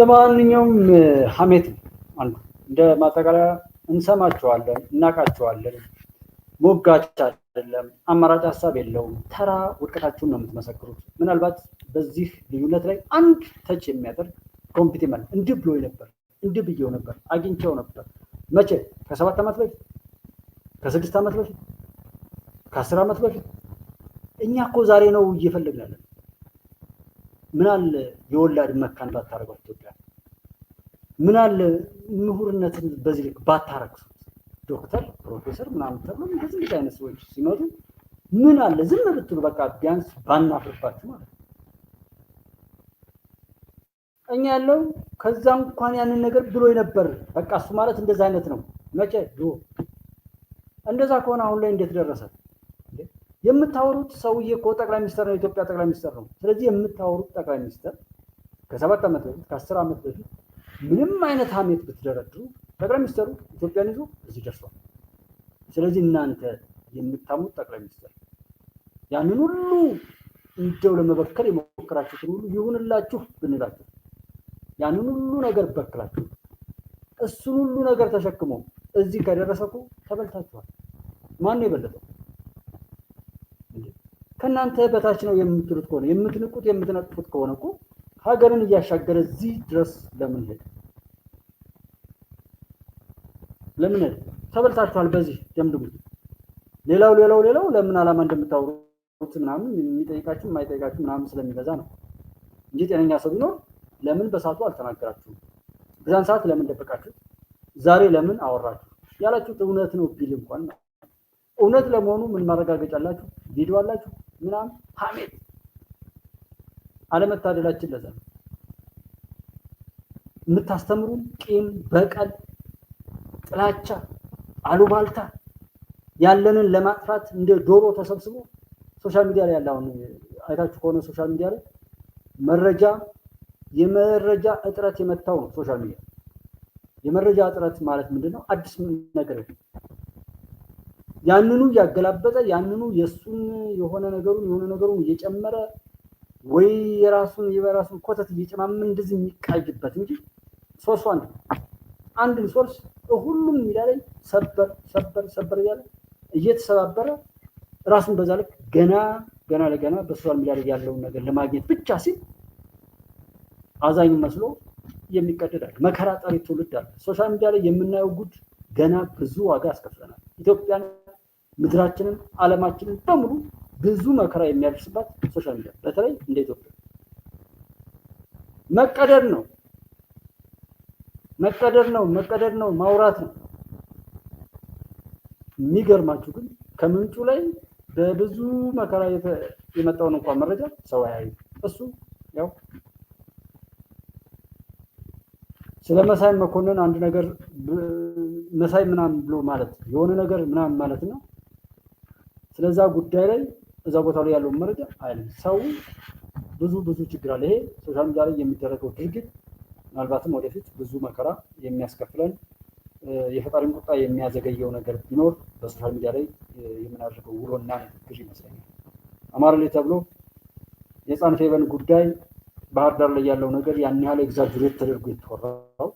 ለማንኛውም ሐሜት አንዱ እንደ ማጠቃለያ እንሰማቸዋለን፣ እናቃቸዋለን። ሞጋች አይደለም፣ አማራጭ ሀሳብ የለውም። ተራ ውድቀታችሁን ነው የምትመሰክሩት። ምናልባት በዚህ ልዩነት ላይ አንድ ተች የሚያደርግ ኮምፒቲመንት እንዲህ ብሎ ነበር፣ እንዲህ ብዬው ነበር፣ አግኝቼው ነበር። መቼ? ከ7 ዓመት በፊት፣ ከ6 ዓመት በፊት፣ ከ10 ዓመት በፊት። እኛ እኮ ዛሬ ነው እየፈለግን ያለን። ምን አለ የወላድ መካን ባታረጓት ኢትዮጵያ? ምን አለ ምሁርነትን በዚህ ልክ ባታረክሱት? ዶክተር ፕሮፌሰር ምናምን ተብሎ እንደዚህ አይነት ሰዎች ሲመጡ ምን አለ ዝም ብትሉ፣ በቃ ቢያንስ ባናፍርባችሁ ማለት ነው። እኛ ያለው ከዛ እንኳን ያንን ነገር ብሎ ነበር። በቃ እሱ ማለት እንደዛ አይነት ነው። መቼ ድሮ እንደዛ ከሆነ አሁን ላይ እንዴት ደረሰ? የምታወሩት ሰውዬ እኮ ጠቅላይ ሚኒስትር ነው፣ የኢትዮጵያ ጠቅላይ ሚኒስትር ነው። ስለዚህ የምታወሩት ጠቅላይ ሚኒስትር ከ7 ዓመት በፊት ከ10 ዓመት በፊት ምንም አይነት ሐሜት ብትደረድሩ ጠቅላይ ሚኒስትሩ ኢትዮጵያን ይዞ እዚህ ደርሷል። ስለዚህ እናንተ የምታሙት ጠቅላይ ሚኒስትር ያንን ሁሉ እንደው ለመበከል የሞከራችሁትን ሁሉ ይሁንላችሁ ብንላችሁ ያንን ሁሉ ነገር በክላችሁ እሱን ሁሉ ነገር ተሸክሞ እዚህ ከደረሰኩ ተበልታችኋል። ማን ነው የበለጠው? ከእናንተ በታች ነው የምትሉት ከሆነ የምትንቁት የምትነቅፉት ከሆነ እኮ ሀገርን እያሻገረ እዚህ ድረስ ለምን ሄደ? ለምን ሄደ? ተበልታችኋል። በዚህ ደምድሙት። ሌላው ለምን ዓላማ እንደምታወሩት ምናምን የሚጠይቃችሁ የማይጠይቃችሁ ምናምን ስለሚበዛ ነው እንጂ ጤነኛ ሰው ቢኖር ለምን በሰዓቱ አልተናገራችሁም? በዛን ሰዓት ለምን ደበቃችሁ? ዛሬ ለምን አወራችሁ? ያላችሁት እውነት ነው ቢል እንኳን እውነት ለመሆኑ ምን ማረጋገጫ አላችሁ? ቪዲዮ አላችሁ ምናምን? ሐሜት አለመታደላችን ለዛ ነው። የምታስተምሩን ቂም፣ በቀል፣ ጥላቻ፣ አሉባልታ ያለንን ለማጥፋት እንደ ዶሮ ተሰብስቦ ሶሻል ሚዲያ ላይ ያለው አይታችሁ ከሆነ ሶሻል ሚዲያ ላይ የመረጃ እጥረት የመታው ነው። ሶሻል ሚዲያ የመረጃ እጥረት ማለት ምንድነው? አዲስ ነገር ያንኑ ያገላበጠ ያንኑ የሱን የሆነ ነገሩን እየጨመረ ወይ የራሱን ኮተት እየጨማመን እንደዚህ የሚቃይበት እንጂ ሶርሱ አንድን ሶርስ ሁሉም ሚዲያ ላይ ሰበር እያለ እየተሰባበረ ራሱን በዛ ልክ ገና በሶሻል ሚዲያ ላይ ያለውን ነገር ለማግኘት ብቻ ሲል አዛኝ መስሎ የሚቀደዳል። መከራ ጠሪ ትውልድ አለ። ሶሻል ሚዲያ ላይ የምናየው ጉድ ገና ብዙ ዋጋ ያስከፍለናል። ኢትዮጵያን፣ ምድራችንን፣ ዓለማችንን በሙሉ ብዙ መከራ የሚያደርስባት ሶሻል ሚዲያ በተለይ እንደ ኢትዮጵያ መቀደድ ነው፣ ማውራት ነው። የሚገርማችሁ ግን ከምንጩ ላይ በብዙ መከራ የመጣውን እንኳን መረጃ ሰው አያዩ። እሱ ያው ስለ መሳይ መኮንን አንድ ነገር መሳይ ምናምን ብሎ ማለት የሆነ ነገር ምናምን ማለት ነው። ስለዛ ጉዳይ ላይ እዛ ቦታ ላይ ያለው መረጃ አይደለም። ሰው ብዙ ችግር አለ። ይሄ ሶሻል ሚዲያ ላይ የሚደረገው ድርጊት ምናልባትም ወደፊት ብዙ መከራ የሚያስከፍለን የፈጣሪን ቁጣ የሚያዘገየው ነገር ቢኖር በሶሻል ሚዲያ ላይ የምናደርገው ውሎና ንግግር ይመስለኛል። አማራ ላይ ተብሎ የህፃን ፌቨን ጉዳይ ባህር ዳር ላይ ያለው ነገር ያን ያህል ኤግዛጅሬት ተደርጎ የተወራው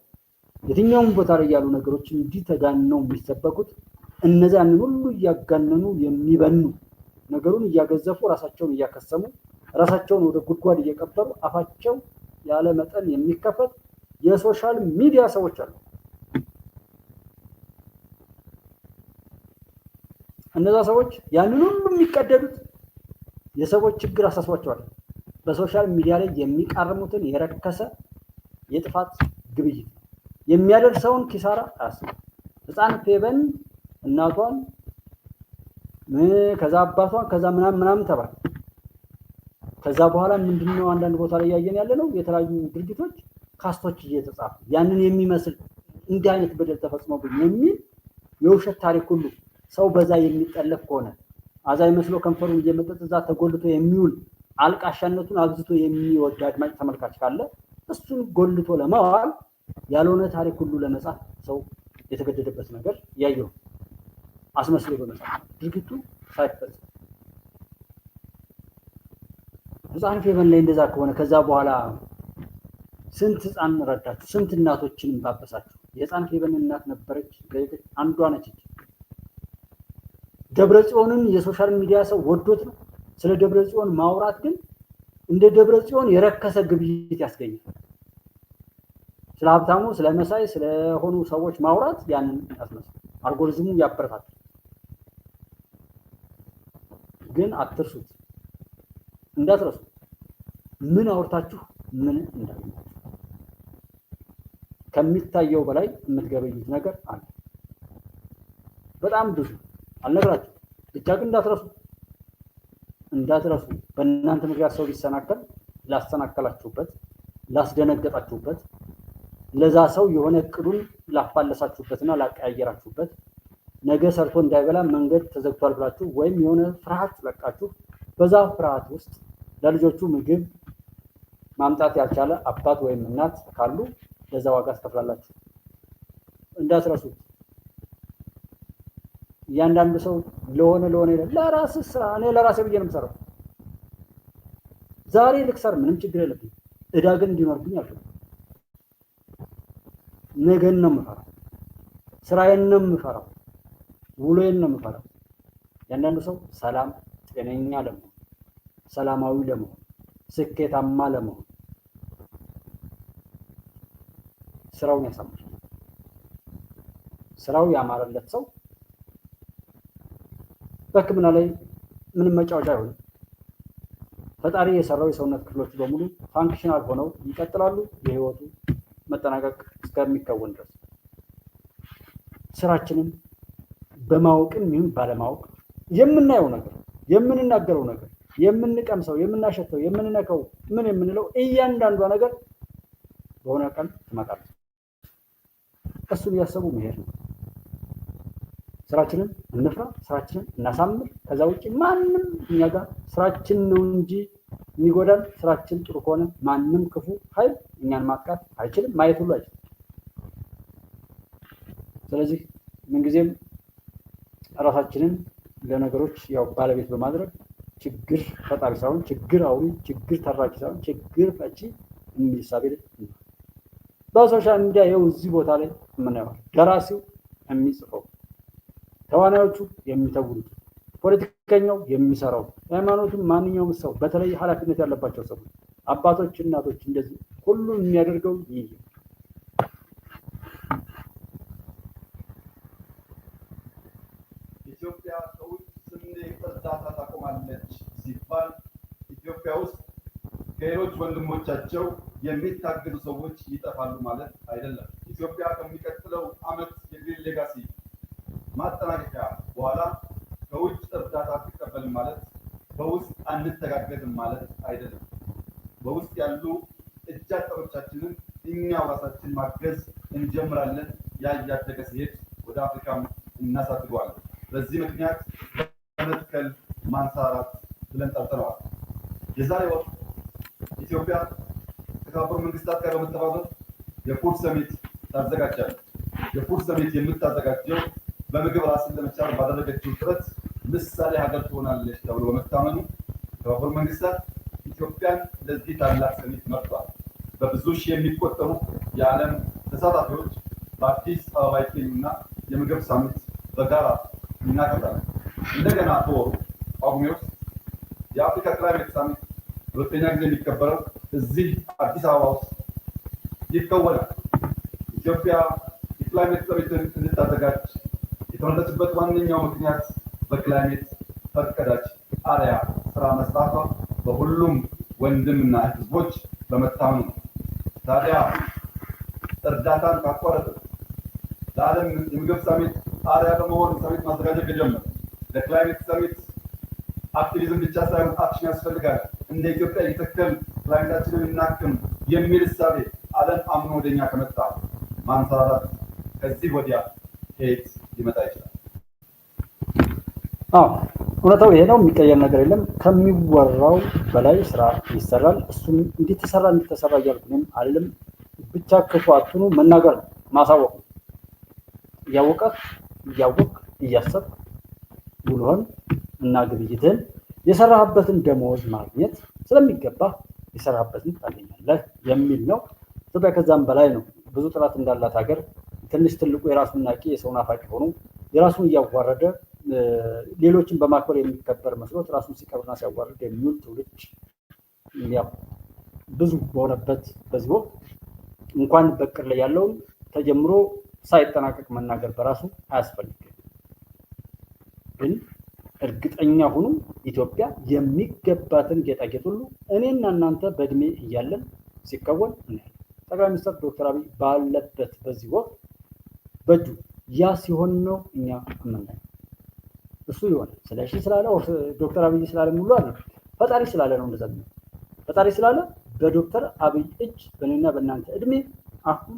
የትኛውም ቦታ ላይ ያሉ ነገሮች እንዲህ ተጋነው የሚሰበኩት እነዚያን ሁሉ እያጋነኑ የሚበኑ ነገሩን እያገዘፉ ራሳቸውን እያከሰሙ ራሳቸውን ወደ ጉድጓድ እየቀበሩ አፋቸው ያለ መጠን የሚከፈት የሶሻል ሚዲያ ሰዎች አሉ። እነዛ ሰዎች ያንን ሁሉ የሚቀደዱት የሰዎች ችግር አሳስቧቸዋል። በሶሻል ሚዲያ ላይ የሚቃርሙትን የረከሰ የጥፋት ግብይት የሚያደርሰውን ኪሳራ አያስቡ። ህፃን ፌቨን እናቷን ከዛ አባቷን ከዛ ምናምን ተባለ። ከዛ በኋላ ምንድነው አንዳንድ ቦታ ላይ ያየን ያለ ነው የተለያዩ ድርጊቶች ካስቶች እየተጻፉ ያንን የሚመስል እንዲህ አይነት በደል ተፈጽሞብኝ የሚል የውሸት ታሪክ ሁሉ ሰው በዛ የሚጠለፍ ከሆነ አዛኝ መስሎ ከንፈሩን እየመጠጥ እዛ ተጎልቶ የሚውል አልቃሻነቱን አብዝቶ የሚወድ አድማጭ ተመልካች ካለ እሱን ጎልቶ ለማዋል ያልሆነ ታሪክ ሁሉ ለመጻፍ ሰው የተገደደበት ነገር ያየው አስመስሎ በመጻፍ ድርጊቱ ሳይፈጽም ህፃን ፌቨን ላይ እንደዛ ከሆነ ከዛ በኋላ ስንት ህፃን ረዳችሁ? ስንት እናቶችን ባበሳችሁ? የህፃን ፌበን እናት ነበረች፣ አንዷ ነች። ደብረጽዮንን የሶሻል ሚዲያ ሰው ወዶት ነው። ስለ ደብረጽዮን ማውራት ግን እንደ ደብረጽዮን የረከሰ ግብይት ያስገኛል። ስለ ሀብታሙ፣ ስለ መሳይ፣ ስለሆኑ ሰዎች ማውራት ያንን ያስመስል አልጎሪዝሙ ያበረታታል። ግን አትርሱት፣ እንዳትረሱ ምን አውርታችሁ ምን እንዳገኛችሁ። ከሚታየው በላይ የምትገበዩት ነገር አለ፣ በጣም ብዙ አልነግራችሁ። ብቻ ግን እንዳትረሱ በእናንተ ምክንያት ሰው ቢሰናከል ላስተናከላችሁበት፣ ላስደነገጣችሁበት፣ ለዛ ሰው የሆነ እቅዱን ላፋለሳችሁበትና ላቀያየራችሁበት፣ ነገ ሰርቶ እንዳይበላ መንገድ ተዘግቷል ብላችሁ ወይም የሆነ ፍርሃት ለቃችሁ በዛ ፍርሃት ውስጥ ለልጆቹ ምግብ ማምጣት ያልቻለ አባት ወይም እናት ካሉ ለዛ ዋጋ አስከፍላላችሁ። እንዳትረሱ። እያንዳንዱ ሰው ለሆነ ለራስ ስራ፣ እኔ ለራሴ ብዬ ነው የምሰራው። ዛሬ ልክሰር ምንም ችግር የለብኝ። እዳ ግን እንዲኖርብኝ አልፈልግም። ነገን ነው የምፈራው፣ ስራዬን ነው የምፈራው፣ ውሎዬን ነው የምፈራው። እያንዳንዱ ሰው ሰላም፣ ጤነኛ ለመሆን፣ ሰላማዊ ለመሆን፣ ስኬታማ ለመሆን ስራውን ያሳምራል። ስራው ያማረለት ሰው በሕክምና ላይ ምንም መጫወቻ አይሆንም። ፈጣሪ የሰራው የሰውነት ክፍሎች በሙሉ ፋንክሽናል ሆነው ይቀጥላሉ የህይወቱ መጠናቀቅ እስከሚከወን ድረስ። ስራችንን በማወቅም ይሁን ባለማወቅ የምናየው ነገር፣ የምንናገረው ነገር፣ የምንቀምሰው፣ የምናሸተው፣ የምንነካው፣ ምን የምንለው እያንዳንዷ ነገር በሆነ ቀን ትመጣለች። እሱን እያሰቡ መሄድ ነው። ስራችንን እንፍራ፣ ስራችንን እናሳምር። ከዛ ውጭ ማንም እኛ ጋር ስራችን ነው እንጂ የሚጎዳን። ስራችን ጥሩ ከሆነ ማንም ክፉ ኃይል እኛን ማጥቃት አይችልም፣ ማየት ሁሉ አይችልም። ስለዚህ ምንጊዜም ራሳችንን ለነገሮች ያው ባለቤት በማድረግ ችግር ፈጣሪ ሳይሆን ችግር አውሪ፣ ችግር ተራኪ ሳይሆን ችግር ፈቺ የሚል ሳቤ በሶሻል ሚዲያ ይኸው እዚህ ቦታ ላይ የምናየው ደራሲው የሚጽፈው፣ ተዋናዮቹ የሚተውሉት፣ ፖለቲከኛው የሚሰራው፣ ሃይማኖቱም ማንኛውም ሰው በተለይ ኃላፊነት ያለባቸው ሰዎች አባቶች፣ እናቶች እንደዚህ ሁሉም የሚያደርገው ይህ ኢትዮጵያ ከውጭ ስንዴ እርዳታ ታቆማለች ሲባል ኢትዮጵያ ውስጥ ከሌሎች ወንድሞቻቸው የሚታገዱ ሰዎች ይጠፋሉ ማለት አይደለም። ኢትዮጵያ ከሚቀጥለው ዓመት የግሪን ሌጋሲ ማጠናቀቂያ በኋላ ከውጭ እርዳታ አትቀበልም ማለት በውስጥ አንተጋገዝም ማለት አይደለም። በውስጥ ያሉ እጅ አጠሮቻችንን እኛው ራሳችን ማገዝ እንጀምራለን። ያያደገ ሲሄድ ወደ አፍሪካም እናሳድገዋለን። በዚህ ምክንያት በመትከል ማንሰራራት ብለን ጠርተነዋል። የዛሬ ወር ኢትዮጵያ ከተባበሩት መንግስታት ጋር በመተባበር የፉድ ሰሚት ታዘጋጃለች። የፉድ ሰሚት የምታዘጋጀው በምግብ ራስን ለመቻል ባደረገችው ጥረት ምሳሌ ሀገር ትሆናለች ተብሎ በመታመኑ የተባበሩት መንግስታት ኢትዮጵያን ለዚህ ታላቅ ሰሚት መርጧል። በብዙ ሺህ የሚቆጠሩ የዓለም ተሳታፊዎች በአዲስ አበባ ይገኙና የምግብ ሳሚት በጋራ እናከብራለን። እንደገና በወሩ ጳጉሜ ውስጥ የአፍሪካ ክላይሜት ሳሚት ሁለተኛ ጊዜ የሚከበረው እዚህ አዲስ አበባ ውስጥ ይከወናል። ኢትዮጵያ የክላይሜት ሰሚትን እንድታዘጋጅ የተመረጠችበት ዋነኛው ምክንያት በክላይሜት ፈርቀዳጅ አርያ ስራ መስራቷ በሁሉም ወንድምና ህዝቦች በመታመኑ ነው። ታዲያ እርዳታን ካቋረጠ ለዓለም የምግብ ሰሚት አርያ በመሆን ሰሚት ማዘጋጀት ከጀመረ ለክላይሜት ሰሚት አክቲቪዝም ብቻ ሳይሆን አክሽን ያስፈልጋል። እንደ ኢትዮጵያ የተከል ክላይሜታችንን እናክም የሚል እሳቤ ዓለም አምኖ ወደኛ ከመጣ ማንሰራራት ከዚህ ወዲያ ከየት ሊመጣ ይችላል? እውነታው ይሄ ነው። የሚቀየር ነገር የለም። ከሚወራው በላይ ስራ ይሰራል። እሱም እንዲተሰራ እያልኩ እኔም አልልም። ብቻ ክፉ አትኑ፣ መናገር ነው፣ ማሳወቅ ነው። እያወቅ እያሰብክ ውሎህን እና ግብይትህን የሰራህበትን ደሞዝ ማግኘት ስለሚገባ የሰራህበትን ታገኛለህ የሚል ነው። ኢትዮጵያ ከዛም በላይ ነው። ብዙ ጥላት እንዳላት ሀገር ትንሽ ትልቁ የራሱን ናቂ የሰውን አፋቂ ሆኖ የራሱን እያዋረደ ሌሎችን በማክበር የሚከበር መስሎት ራሱን ሲቀብርና ሲያዋርድ የሚውል ትውልድ ብዙ በሆነበት በዚህ ወቅት እንኳን በቅር ላይ ያለውን ተጀምሮ ሳይጠናቀቅ መናገር በራሱ አያስፈልግም። ግን እርግጠኛ ሁኑ ኢትዮጵያ የሚገባትን ጌጣጌጥ ሁሉ እኔና እናንተ በእድሜ እያለን ሲከወን እናያለን። ጠቅላይ ሚኒስትር ዶክተር አብይ ባለበት በዚህ ወቅት በእጁ ያ ሲሆን ነው እኛ የምናየው። እሱ ይሆናል ስለሺ ስላለ ዶክተር አብይ ስላለ ሙሉ አለ ፈጣሪ ስላለ ነው እንደዛ ነው። ፈጣሪ ስላለ በዶክተር አብይ እጅ በእኔና በእናንተ እድሜ አሁን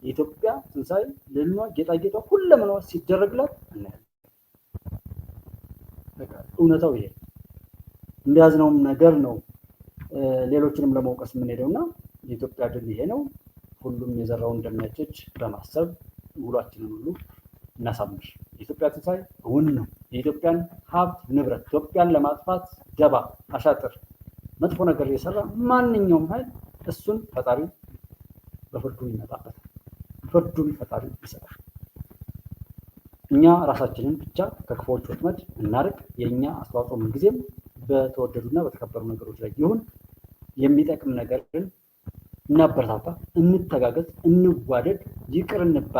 የኢትዮጵያ ትንሣኤ ልዕልናዋ ጌጣጌጧ ሁለመናዋ ሲደረግላት እናያለን። እውነታው ይሄ እንደያዝነውም ነገር ነው። ሌሎችንም ለመውቀስ የምንሄደውና የኢትዮጵያ ድል ይሄ ነው። ሁሉም የዘራውን እንደሚያጭድ በማሰብ ውሏችንን ሁሉ እናሳምር። የኢትዮጵያ ትንሣኤ እውን ነው። የኢትዮጵያን ሀብት ንብረት ኢትዮጵያን ለማጥፋት ደባ፣ አሻጥር፣ መጥፎ ነገር የሰራ ማንኛውም ኃይል እሱን ፈጣሪ በፍርዱ ይመጣበታል። ፍርዱን ፈጣሪ ይሰጣል። እኛ ራሳችንን ብቻ ከክፉዎች ወጥመድ እናርቅ። የእኛ አስተዋጽኦ ምንጊዜም በተወደዱና በተከበሩ ነገሮች ላይ ይሁን። የሚጠቅም ነገርን እናበረታታ፣ እንተጋገዝ፣ እንዋደድ፣ ይቅር እንባል።